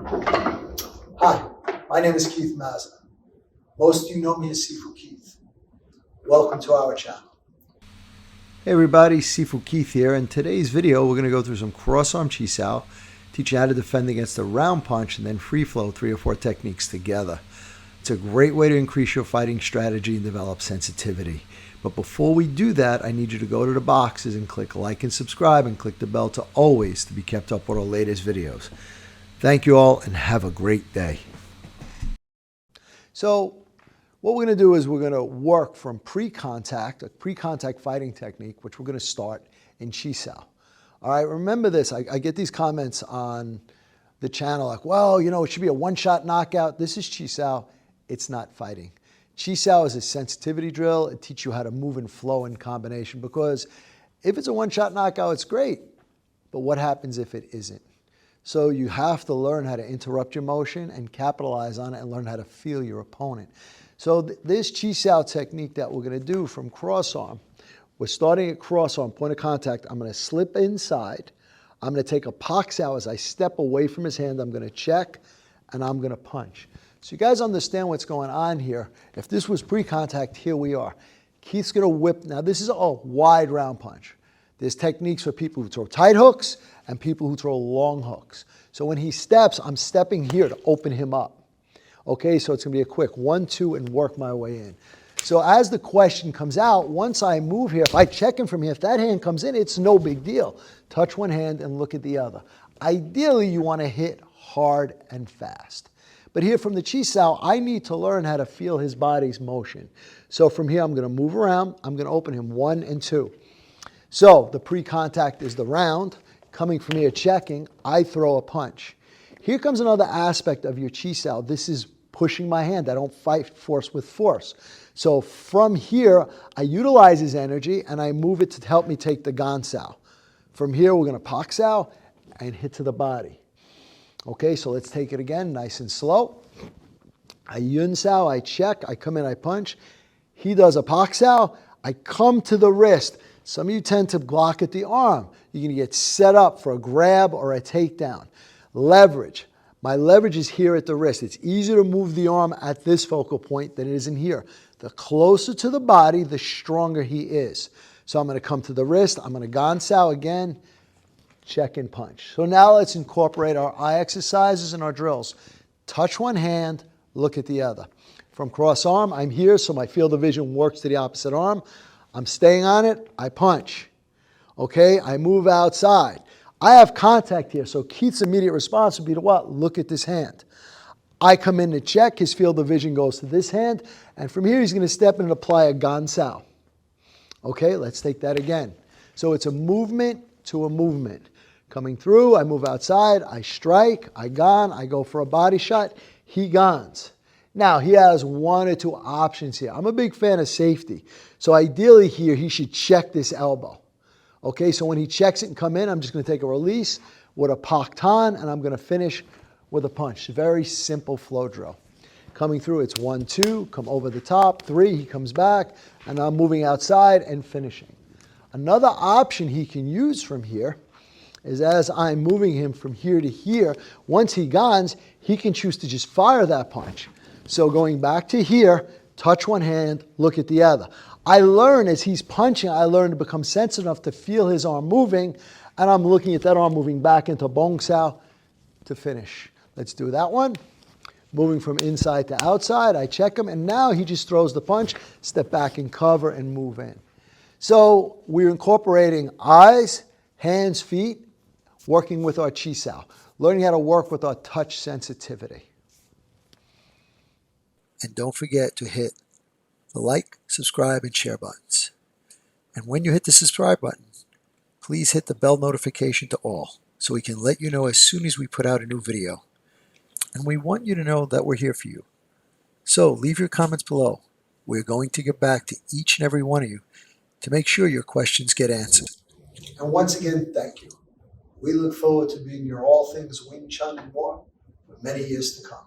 Hi, my name is Keith Mazza. Most of you know me as Sifu Keith. Welcome to our channel. Hey everybody, Sifu Keith here. In today's video, we're going to go through some cross-arm chi sao, teach you how to defend against a round punch, and then free flow 3 or 4 techniques together. It's a great way to increase your fighting strategy and develop sensitivity. But before we do that, I need you to go to the boxes and click like and subscribe and click the bell to always be kept up with our latest videos. Thank you all and have a great day. So what we're going to do is we're going to work from pre-contact, a pre-contact fighting technique, which we're going to start in chi sao. All right, remember this. I get these comments on the channel like, well, you know, it should be a one-shot knockout. This is chi sao. It's not fighting. Chi sao is a sensitivity drill. It teaches you how to move and flow in combination, because if it's a one-shot knockout, it's great. But what happens if it isn't? So you have to learn how to interrupt your motion and capitalize on it and learn how to feel your opponent. So this chi sao technique that we're going to do from cross arm, we're starting at cross arm, point of contact. I'm going to slip inside. I'm going to take a pak sao as I step away from his hand. I'm going to check and I'm going to punch. So you guys understand what's going on here. If this was pre-contact, here we are. Keith's going to whip. Now this is a wide round punch. There's techniques for people who throw tight hooks and people who throw long hooks. So when he steps, I'm stepping here to open him up. Okay, so it's going to be a quick 1, 2, and work my way in. So as the question comes out, once I move here, if I check him from here, if that hand comes in, it's no big deal. Touch one hand and look at the other. Ideally, you want to hit hard and fast. But here from the chi sao, I need to learn how to feel his body's motion. So from here, I'm going to move around. I'm going to open him 1 and 2. So the pre-contact is the round. Coming from here, checking, I throw a punch. Here comes another aspect of your chi sao. This is pushing my hand. I don't fight force with force. So from here, I utilize his energy and I move it to help me take the gan sao. From here, we're going to pak sao and hit to the body. Okay, so let's take it again, nice and slow. I yun sao, I check, I come in, I punch. He does a pak sao, I come to the wrist. Some of you tend to block at the arm. You're going to get set up for a grab or a takedown. Leverage. My leverage is here at the wrist. It's easier to move the arm at this focal point than it is in here. The closer to the body, the stronger he is. So I'm going to come to the wrist. I'm going to gan sao again, check and punch. So now let's incorporate our eye exercises and our drills. Touch one hand, look at the other. From cross arm, I'm here, so my field of vision works to the opposite arm. I'm staying on it, I punch. Okay, I move outside. I have contact here, so Keith's immediate response would be to what? Look at this hand. I come in to check, his field of vision goes to this hand, and from here he's going to step in and apply a gan sao. Okay, let's take that again. So it's a movement to a movement. Coming through, I move outside, I strike, I gan, I go for a body shot, he gans. Now, he has 1 or 2 options here. I'm a big fan of safety. So ideally here, he should check this elbow. Okay, so when he checks it and come in, I'm just going to take a release with a pak tan, and I'm going to finish with a punch. Very simple flow drill. Coming through, it's 1, 2, come over the top, 3, he comes back, and I'm moving outside and finishing. Another option he can use from here is as I'm moving him from here to here, once he gans, he can choose to just fire that punch. So going back to here, touch one hand, look at the other. I learn as he's punching, I learn to become sensitive enough to feel his arm moving, and I'm looking at that arm moving back into bong sao to finish. Let's do that one. Moving from inside to outside, I check him, and now he just throws the punch, step back and cover and move in. So we're incorporating eyes, hands, feet, working with our chi sao, learning how to work with our touch sensitivity. And don't forget to hit the like, subscribe, and share buttons. And when you hit the subscribe button, please hit the bell notification to all so we can let you know as soon as we put out a new video. And we want you to know that we're here for you. So leave your comments below. We're going to get back to each and every one of you to make sure your questions get answered. And once again, thank you. We look forward to being your all things Wing Chun and more for many years to come.